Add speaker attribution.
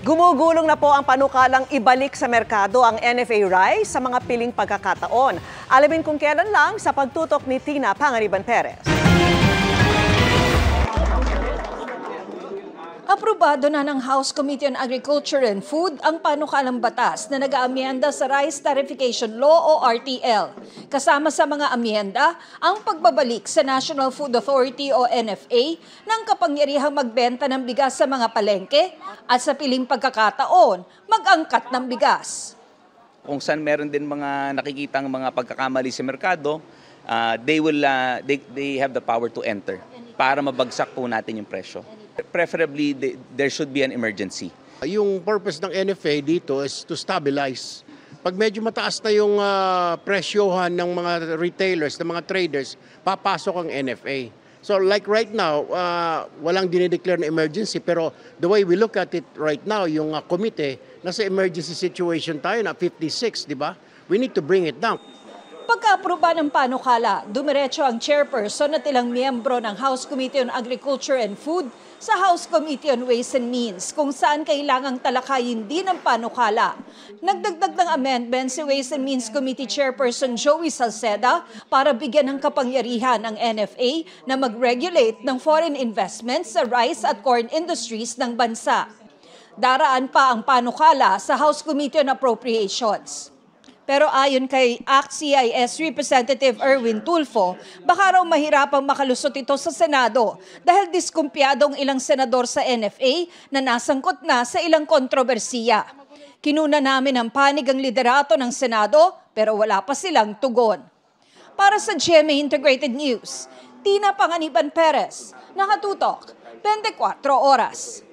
Speaker 1: Gumugulong na po ang panukalang ibalik sa merkado ang NFA rice sa mga piling pagkakataon. Alamin kung kailan lang sa pagtutok ni Tina Pangariban Perez.
Speaker 2: Aprobado na ng House Committee on Agriculture and Food ang panukalang batas na nag-aamyenda sa Rice Tarification Law o RTL. Kasama sa mga amyenda ang pagbabalik sa National Food Authority o NFA ng kapangyarihang magbenta ng bigas sa mga palengke at sa piling pagkakataon mag-angkat ng bigas.
Speaker 3: Kung saan meron din mga nakikitang mga pagkakamali sa merkado, they have the power to enter para mabagsak po natin yung presyo. Preferably, there should be an emergency.
Speaker 4: Yung purpose ng NFA dito is to stabilize. Pag medyo mataas na yung presyohan ng mga retailers, ng mga traders, papasok ang NFA. So like right now, walang dinideclare na emergency, pero the way we look at it right now, yung komite, nasa emergency situation tayo na 56, di ba? We need to bring it down.
Speaker 2: Pagka-aproba ng panukala, dumiretso ang chairperson at ilang miyembro ng House Committee on Agriculture and Food sa House Committee on Ways and Means kung saan kailangang talakayin din ang panukala. Nagdagdag ng amendment si Ways and Means Committee Chairperson Joey Salceda para bigyan ng kapangyarihan ang NFA na mag-regulate ng foreign investments sa rice at corn industries ng bansa. Daraan pa ang panukala sa House Committee on Appropriations. Pero ayon kay ACT-CIS Representative Erwin Tulfo, baka raw mahirapang makalusot ito sa Senado dahil diskumpiyadong ilang senador sa NFA na nasangkot na sa ilang kontrobersiya. Kinuna namin ang panig ang liderato ng Senado pero wala pa silang tugon. Para sa GMA Integrated News, Tina Pangariban Perez, nakatutok, 24 oras.